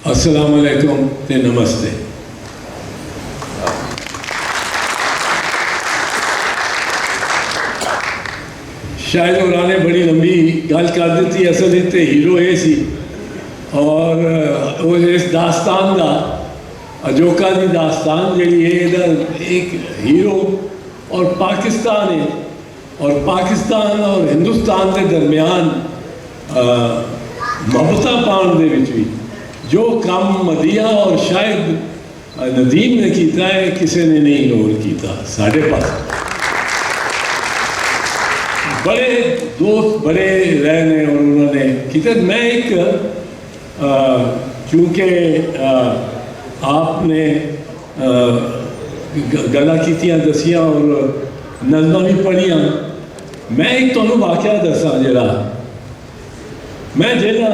السلام علیکم تے نمستے. شاید ہوراں نے بڑی لمبی گل کر دیتی. اصل اتنے ہیرو یہ سی اور اس داستان کا اجوکا دی داستان جڑی ہے یہ ایک ہیرو اور پاکستان ہے اور پاکستان اور ہندوستان کے درمیان محبتہ پان دے وچ بھی جو کام مدیہ اور شاید ندیم نے کیتا ہے کسی نے نہیں نور کیتا ساڑھے پاس. بڑے دوست بڑے رہنے اور انہوں نے کیتا. میں ایک چونکہ آپ نے گلا کیتیاں دسیاں اور نظمیں بھی پڑھیاں, میں ایک تو واقعہ دساں جڑا میں جہاں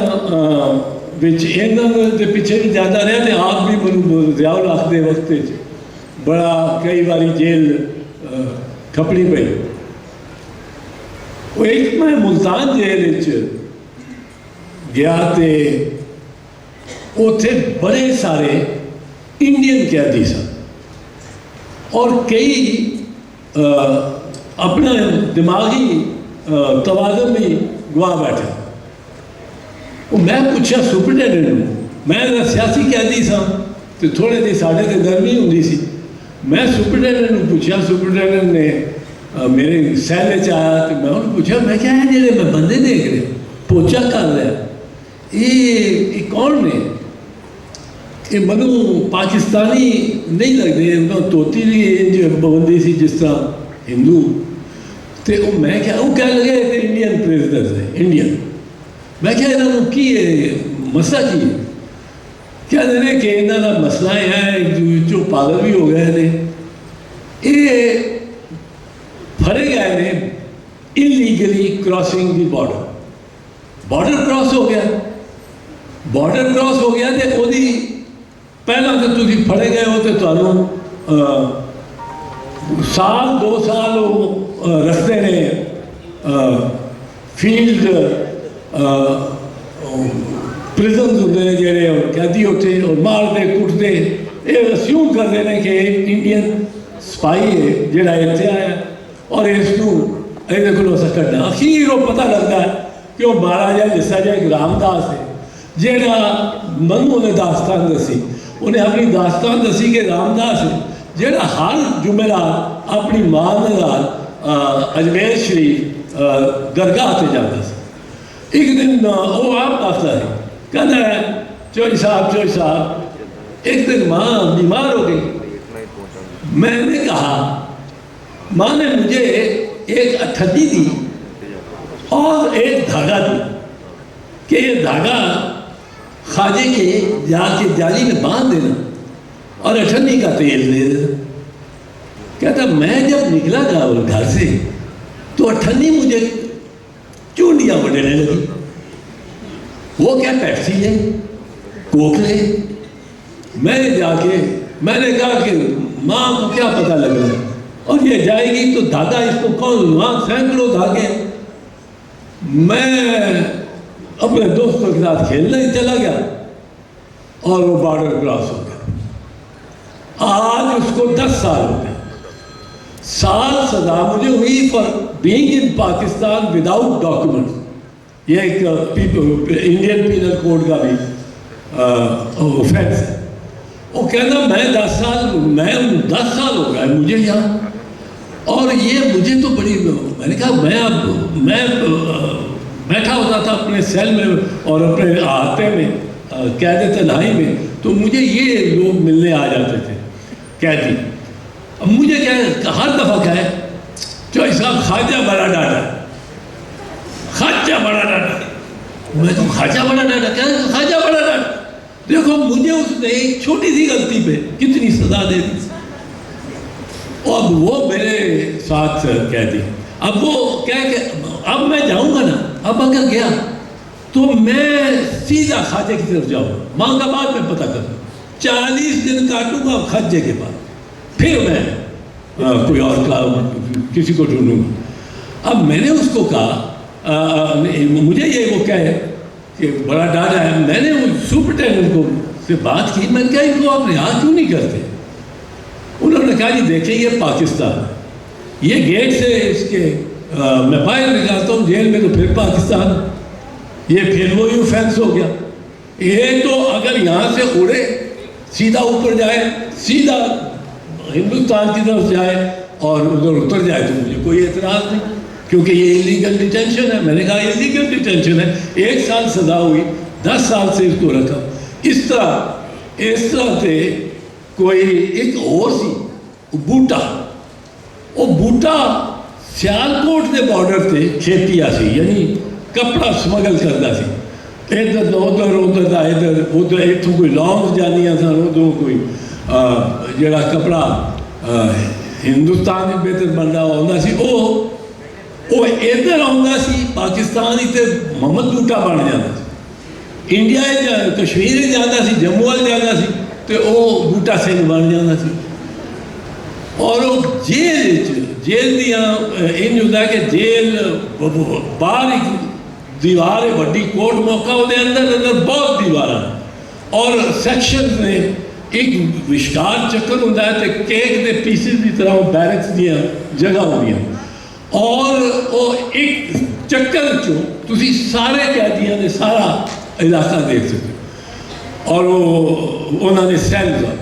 دے پیچھے بھی زیادہ رہے تھے. آپ بھی مجھے ضیاء الحق دے وقت بڑا کئی باری جیل کھپڑی پئی. وہ ایک میں ملتان جیل گیا تے اتنے بڑے سارے انڈین قیدی سن اور کئی اپنا دماغی توازن بھی گوا بیٹھے. میں پوچھا سپرنٹینڈنٹ, میں سیاسی قیدی سا تو تھوڑے دی ساڑھے تے گرمی ہوندی سی. میں سپرنٹینڈنٹ پوچھا, سپرنٹینڈنٹ نے میرے سیل آیا تو میں انہوں پوچھا میں کیا ہے جڑے میں بندے دیکھ رہے پوچھا کر رہا یہ کون نے؟ یہ منو پاکستانی نہیں لگتے, توتی بھی بندی سی جس طرح ہندو. تو میں کیا وہ کہہ لگے کہ انڈین پریزیڈنٹ ہے انڈین. میں کیا انہوں کی مسئلہ کی ہے؟ کیا دیں کہ انہوں کا مسئلہ یہ ہے جو پاگل بھی ہو گئے ہیں یہ پھڑے گئے ہیں انلیگلی کراسنگ دی بارڈر. بارڈر کراس ہو گیا, بارڈر کراس ہو گیا تو وہ پہلا تو تھی پھڑے گئے ہو تو تمہوں سال 2 سال رکھتے ہیں فیلڈ پریزنز ہوتے ہیں جڑے اور قیدی ہوتے اور مارتے کٹتے. یہ اسیوم کرتے ہیں کہ انڈین سپاہی ہے جڑا اتنے آیا اور اس کو یہ کو کٹنا. اخیر وہ پتہ لگتا ہے کہ وہ مہاراجا جسا جا ایک رامداس ہے جہاں منو نے داستان دسی. انہیں اپنی داستان دسی کہ رامداس ہے جہاں ہر جمعرات اپنی ماں نال اجمیر شریف درگاہ سے جاتا سی. ایک دن وہ آپ دستا ہے کہتا ہے چوئی صاحب ایک دن ماں بیمار ہو گئی. میں نے کہا ماں نے مجھے ایک اٹھنی دی اور ایک دھاگا دی کہ یہ دھاگا خواجے کے جا کے جالی میں باندھ دینا اور اٹھنی کا تیل دے دینا. کہتا میں جب نکلا گھر سے تو اٹھنی مجھے چونڈیاں بڑھنے لگی. وہ کیا پیپسی لے کوک لے. میں نے جا کے میں نے کہا کہ ماں کو کیا پتہ لگ رہا ہے اور یہ جائے گی تو دھاگا اس کو کون وہاں سینکڑوں دھاگے. میں اپنے دوستوں کے ساتھ کھیلنے ہی چلا گیا اور وہ بارڈر کراس ہو گیا. آج اس کو 10 سال ہو گئے. سال سزا مجھے ہوئی for being in Pakistan without documents. یہ ایک انڈین پینل کوڈ کا بھی اوفینس ہے. وہ کہنا میں 10 سال ہو گئے مجھے یہاں اور یہ مجھے تو بڑی. میں نے کہا میں بیٹھا ہوتا تھا اپنے سیل میں اور اپنے احاطے میں قید تنہائی میں تو مجھے یہ لوگ ملنے آ جاتے تھے قیدی. اب مجھے کیا ہر دفعہ کہے چوئی صاحب خواجہ بڑا ڈاٹا خواجہ بڑا ڈاٹا. میں تو خواجہ بڑا ڈاٹا کیا خواجہ بڑا ڈاٹا. دیکھو مجھے اس نے ایک چھوٹی سی غلطی پہ کتنی سزا دے دی. اور وہ میرے ساتھ قیدی. اب وہ کہہ کہ اب میں جاؤں گا نا, اب اگر گیا تو میں سیدھا خواجے کی طرف جاؤں گا. ماں کا بعد میں پتہ کروں 40 دن کاٹوں گا خواجے کے بعد پھر میں کوئی اور کسی کو ڈھونڈوں گا. اب میں نے اس کو کہا مجھے یہ وہ کہے کہ بڑا ڈر ہے. میں نے سپرنٹینڈنٹ کو سے بات کی, میں نے کہا ان کو آپ رہا کیوں نہیں کرتے؟ انہوں نے کہا جی دیکھیں یہ پاکستان ہے, یہ گیٹ سے اس کے میں باہر نکالتا ہوں جیل میں تو پھر پاکستان, یہ پھر وہی فینس ہو گیا. یہ تو اگر یہاں سے اڑے سیدھا اوپر جائے, سیدھا ہندوستان کی طرف جائے اور ادھر اتر جائے تو مجھے کوئی اعتراض نہیں, کیونکہ یہ انلیگل ڈیٹینشن ہے. میں نے کہا انلیگل ڈیٹینشن ہے, 1 سال سزا ہوئی, 10 سال سے اس کو رکھا. اس طرح سے کوئی ایک اور سی بوٹا, وہ بوٹا سیالکوٹ کے بارڈر سے کھیتیا سی, یعنی کپڑا سمگل کرتا سی, ادھر ادھر دا ادھر اتوں کوئی لانگ جانیاں سن, ادھر کوئی جڑا کپڑا ہندوستان میں بہتر بننا آتا سی وہ ادھر آتا سی, پاکستان ہی تے محمد بوٹا بن جاتا سی. انڈیا کشمیر جانا سی, جموں وال جانا سی تو وہ بوٹا سنگھ بن جانا سی. اور وہ جیل دیا انج ہوتا کہ جیل باہر ایک دیوار ہے وڈی کوٹ موقع, وہ اندر بہت دیوار ہیں اور سیکشن نے ایک وشکار چکر ہوتا ہے تو کیک دے پیسز کی طرح وہ بیرکس دیا جگہ ہوتی ہیں, اور وہ ایک چکر چو تسی سارے قیدیاں نے سارا علاقہ دیکھ سکتے اور وہ انہوں نے سیل کا.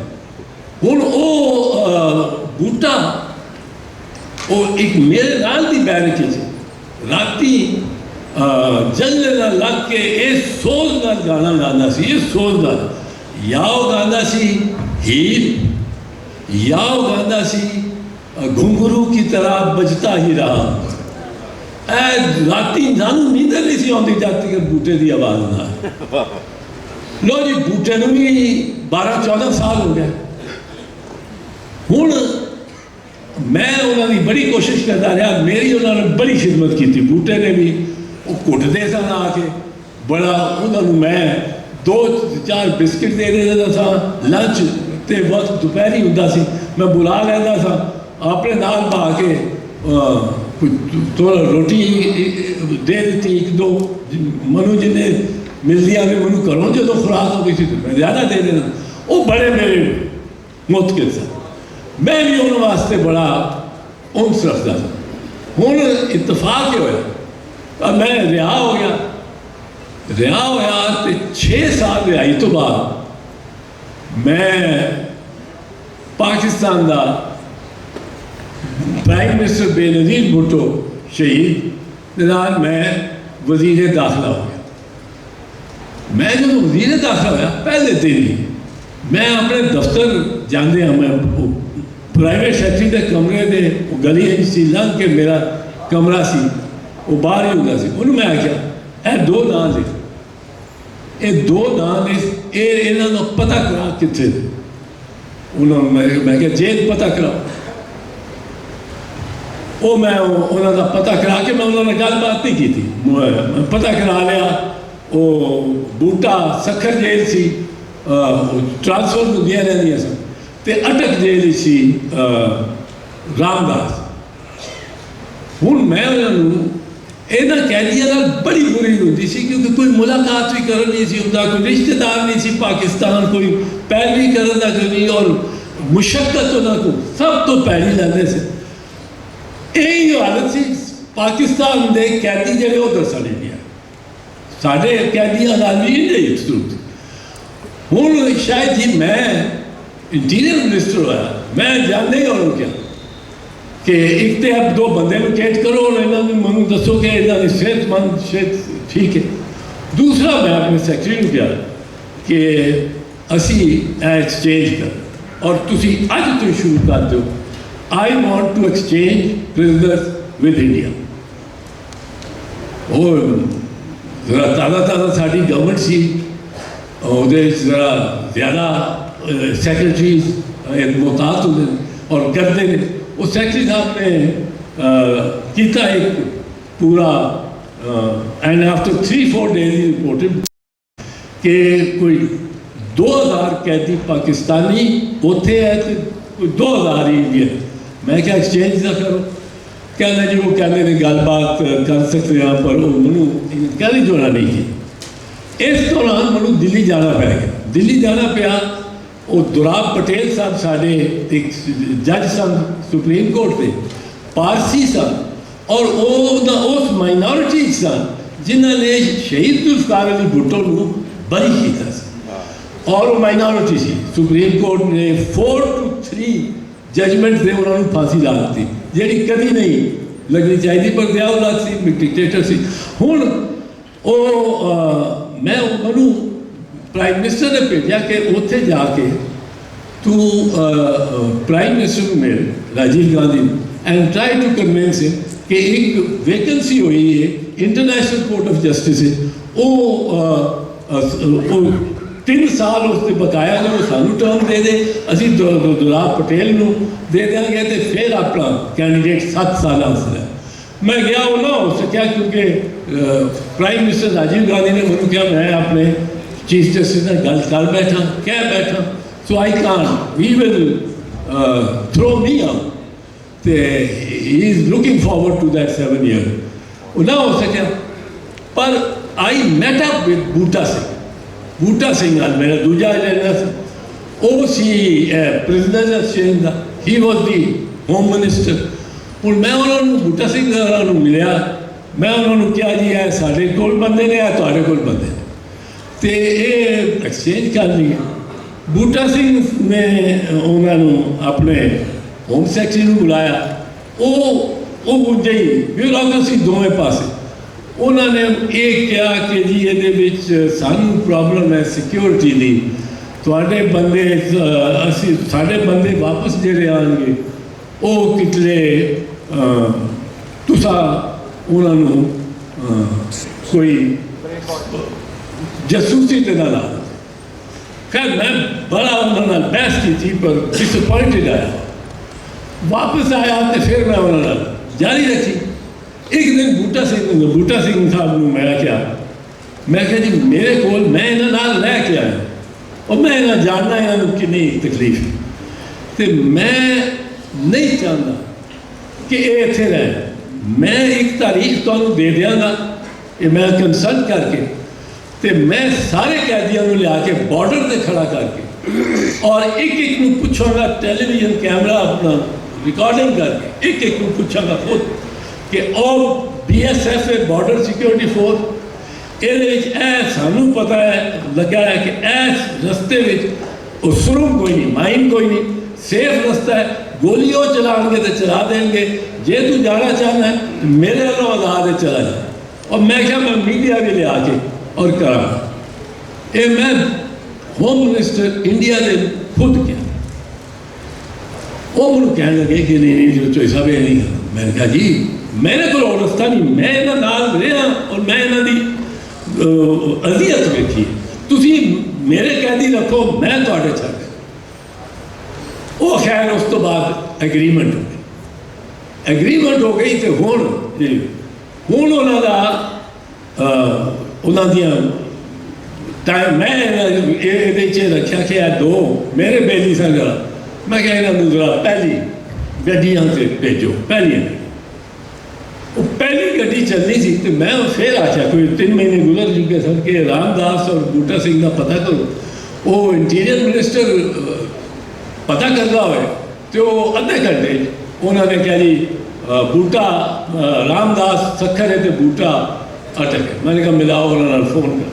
ہوں وہ بوٹا وہ ایک میرے نال دی بیرک راتی جنگل نہ لگ کے یہ سوز نال گانا گانا سی, یہ سوز نال یا وہ گانا سی ہیر, یا وہ گانا سی گھنگرو کی طرح بجتا ہی رہا. راتی جانو نیندر نہیں سی آتی جاتی کہ بوٹے دی آواز نہ. لو جی بوٹے نو بھی 12-14 سال ہو گئے. ہوں میں انہوں نے بڑی کوشش کرتا رہا, میری انہوں نے بڑی خدمت کی تھی. بوٹے نے بھی وہ کٹتے سن آ کے بڑا, انہوں نے میں 2-4 بسکٹ دے دیتا تھا, لنچ تے وقت دوپہری ہوتا سی میں بلا لیتا تھا اپنے نال پا کے, تھوڑا روٹی دے دیتی 1-2 منو جنہیں ملتی آ کے منو کروں جو خوراک ہو گئی تھی تو میں زیادہ دے دینا. وہ بڑے میرے متقل سن, میں بھی انہوں واسطے بڑا انس رکھتا تھا. ہوں اتفاق یہ ہوا, میں رہا ہو گیا تو 6 سال رہائی تو بعد میں پاکستان دا پرائم منسٹر بے نظیر بھٹو شہید نال میں وزیر داخلہ ہو گیا. میں جب وزیر داخلہ ہوا پہلے دن ہی میں اپنے دفتر جانے ہوں, میں پرائیویٹ سیکٹری کے کمرے دے گلی سی لنگ کے میرا کمرہ سی وہ باہر ہی ہوتا سی. انہوں میں آخیا اے 2 نام لکھ, یہ 2 نام لکھ, یہ پتہ کرا کتنے دے. انہوں میں کہا جیل پتہ کراؤ. وہ میں انہوں کا پتہ کرا کے میں انہوں نے گل بات نہیں کی تھی, میں پتہ کرا لیا. وہ بوٹا سکھر جیل سی, ٹرانسفر کو دیا رہی سن, تے اٹک جیل سی رام داس. ہوں میں انہوں یہاں قیدیاں بڑی بری ہوتی سی, کیونکہ کوئی ملاقات بھی کرن نہیں سی ہوتا, کوئی رشتہ دار نہیں سی پاکستان, کوئی پیروی کرن نہ کرنی, اور مشقت نہ کو سب تو پیری لیندے سے. یہی حالت سی پاکستان دے قیدی جڑے ادھر سڑے گیا, سارے قیدیاں نال بھی نہیں ضرورت. ہوں شاید جی میں انٹیریئر منسٹر ہوا, میں جاننے ہی اور کیا کہ ایک تو اب 2 بندے کو کیٹ کرو اور انہوں نے منو دسو کہ انہوں نے صحت مند صحت ٹھیک ہے. دوسرا میں اپنے سیکٹری کو کیا کہ اسی ایکسچینج کر, اور تسی اج تو شروع کر دو, I want to exchange prisoners with India. اور ذرا تازہ ساری گورنمنٹ سی, اور ذرا زیادہ سیکرٹریز محتاط ہوتے ہیں اور کرتے ہیں. وہ سیکرٹری صاحب نے کیتا ایک پورا, and after 3-4 days he reported کہ کوئی 2000 قیدی پاکستانی ہوتے ہیں تو کوئی 2000 ہی انڈین. میں کیا ایکسچینج نہ کرو, کہنا جی وہ کہنے نے گل بات کر سکتے ہیں پر وہ منو کہنے جوڑا نہیں کی. इस दौरान मैं दिल्ली जाना पै गया। दिल्ली जाना पिया। वो दुराब पटेल साहब साढ़े एक जज सन सुप्रीम कोर्ट के, पारसी सन और उस माइनॉरिटी सन जिन्होंने शहीद जुल्फकार अली भुट्टो को बरी किया और वो माइनॉरिटी सी। सुप्रीम कोर्ट ने 4-3 जजमेंट से उन्होंने फांसी ला दी, जी कभी नहीं लगनी चाहिए, पर दयाउल्ला सी डिक्टेटर सी। हुण मैं मनु प्राइम मिनिस्टर ने भेजा कि उत्थे जाके तू प्राइम मिनिस्टर को मिल Rajiv Gandhi and try to convince him कि एक वैकेंसी हुई है इंटरनेशनल कोर्ट ऑफ जस्टिस, वो 3 साल उससे बकाया ने वो सानू टर्म दे दे, असी दुराब पटेल को दे देंगे तो फिर अपना कैंडिडेट 7 साल उसने। मैं गया, वो ना हो सकिया क्योंकि प्राइम मिनिस्टर राजीव गांधी ने मुझे कहा मैं अपने चीफ जस्टिस ने गल कर बैठा, कह बैठा, so I can we will throw me out, he is looking forward to that 7 year. वो ना हो सकिया, पर I met up with Buta Singh. Buta Singh मेरा दूजा एजेंडा से, वो सी प्रिजनर एक्सचेंज का, he was the home minister. हूँ मैं उन्होंने बूटा सिंह मिलिया, मैं उन्होंने कहा जी है साढ़े कोल बंदे ने, तुहाडे कोल बंदे ने, तो ये एक्सचेंज कर ली। बूटा सिंह ने उन्होंने अपने होम सैकटरी को बुलाया, वो गुंजे ही ब्यूरोक्रेसी दोवें पासे। उन्होंने ये कहा कि जी ये सानू प्रॉब्लम है सिक्योरिटी की, तुहाडे बंदे असी साढ़े बंदे वापस जेड़े आएंगे वो कितने तुसा उन्होंने कोई जसूसी तो ना ला। खैर मैं बड़ा उन्होंने बहस की थी, पर डिसअपॉइंटेड आया। वापस आया तो फिर मैं उन्होंने जारी रखी। एक दिन बूटा सिंह साहब को मैं क्या जी मेरे को मैं इन्होंने लैके आया और मैं इन्हें जानना इन्होंने कि नहीं तकलीफ है, तो मैं नहीं चाहता कि ये इतने रहे। मैं एक तारीख तुहानू दे देंगा, ये मैं कंसल्ट करके, तो मैं सारे कैदियों को लिया के बॉर्डर से खड़ा करके और एक को पूछागा, टेलीविजन कैमरा अपना रिकॉर्डिंग करके एक को पूछागा खुद कि और BSF बॉर्डर सिक्योरिटी फोर्स ये सानू पता है लगा है कि इस रस्ते में सुरंग कोई नहीं, माइन कोई नहीं, सेफ रास्ता है, गोली वो चलाएंगे तो चला देंगे, जे तू जाना चाहना है मेरे वालों आज़ाद है चला जा। और मैं क्या मैं मीडिया भी ले आके और करा ये मैं होम मिनिस्टर इंडिया ने खुद किया। वो मुझे कहने लगे कि नहीं जो चोई साहब ये नहीं करना। मैंने कहा जी मेरे को रास्ता नहीं, मैं इन्होंने नाल रहा और मैं इन्हों की अजियत वेखी, तुसी मेरे कैदी रखो मैं तुहाडे छड्ड। वो खैर उस तो बाद एग्रीमेंट हो गई, एग्रीमेंट हो गई तो हुण उन्होंने टाइम मैं ये रखा कि आ 2 मेरे बेली सन जरा, मैं क्या इन्होंने जरा पहली गड्डियां से भेजो। पहली गड्डी चलनी सी तो मैं फिर आख्या कोई 3 महीने गुजर चुके सन कि रामदास और बूटा सिंह का पता करो। वो इंटीरियर मिनिस्टर पता कर रहा हो तो अद्धे घंटे उन्होंने कहा जी बूटा रामदास सखर है तो बूटा अटक है। मैंने कहा मिलाओ, उन्होंने फोन कर,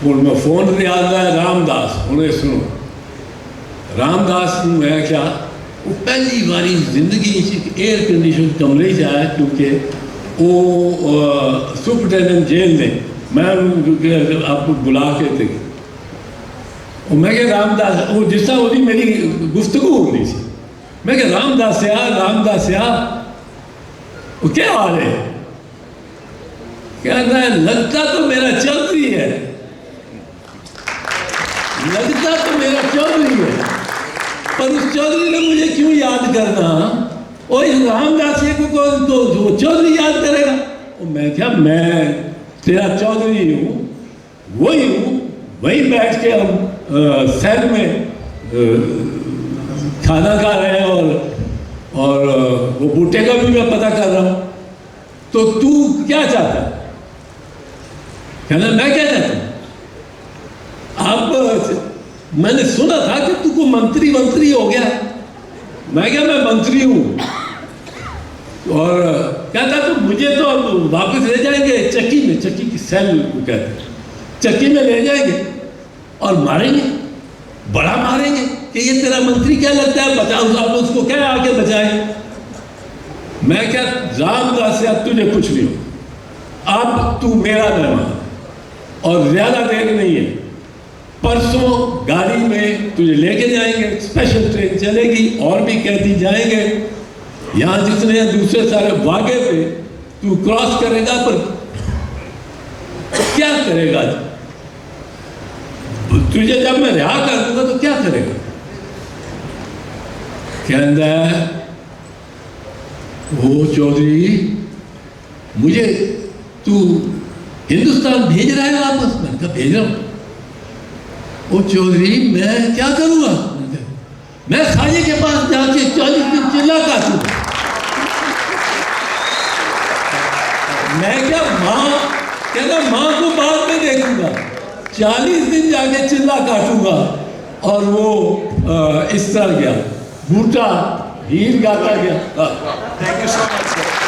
हूँ मैं फोन से याद आया रामदास, उन्हें सुनो रामदास मैं क्या वो पहली बारी जिंदगी एयर कंडीशन कमरे से आया क्योंकि वो सुपरटेंडेंट जेल ने मैं आपको बुला के थे। और मैं क्या रामदास वो जिस तरह वो मेरी गुफ्तगू हो रही थी, मैं क्या रामदास से आ वो क्या हाल है, क्या लगता तो मेरा चौधरी है, लगता तो मेरा चौधरी है, पर उस चौधरी ने मुझे क्यों याद करना, और इस रामदास को तो चौधरी याद करेगा। और मैं क्या मैं तेरा चौधरी हूँ, वही हूँ, वहीं बैठ के हम सैर में खाना खा रहे हैं और वो बूटे का भी मैं पता कर रहा हूँ, तो तू क्या चाहता है? کہنا میں کیا جاتا ہوں؟ اب میں نے سنا تھا کہ تو کو منتری ہو گیا. میں کہا میں منتری ہوں. اور کہتا تو مجھے تو اب واپس لے جائیں گے چکی میں, چکی کی سیل کو کہتے ہیں, چکی میں لے جائیں گے اور ماریں گے, بڑا ماریں گے کہ یہ تیرا منتری کیا لگتا ہے, بچاؤ صاحب اس کو کیا آگے بچائے. میں کیا رام داس سے اب تجھے کچھ نہیں ہو, اب تو میرا مہمان, اور زیادہ دیر نہیں ہے, پرسوں گاڑی میں تجھے لے کے جائیں گے, اسپیشل ٹرین چلے گی, اور بھی قیدی جائیں گے, یہاں جتنے دوسرے سارے واقعے پہ تو کراس کرے گا, پر کیا کرے گا؟ تجھے جب میں رہا کر دوں گا تو کیا کرے گا؟ کہتا ہے وہ چودھری مجھے تو ہندوستان بھیج رہا ہے واپس. میں نے کہا بھیج رہا ہوں. وہ چودھری میں کیا کروں گا؟ میں خواجے کے پاس جا کے 40 دن چلا کاٹوں گا. میں کیا ماں, کہتا ماں کو بعد میں دیکھوں گا, 40 دن جا کے چلا کاٹوں گا. اور وہ اس طرح گیا, بھوٹا ہیر گاتا گیا. Thank you so much, sir.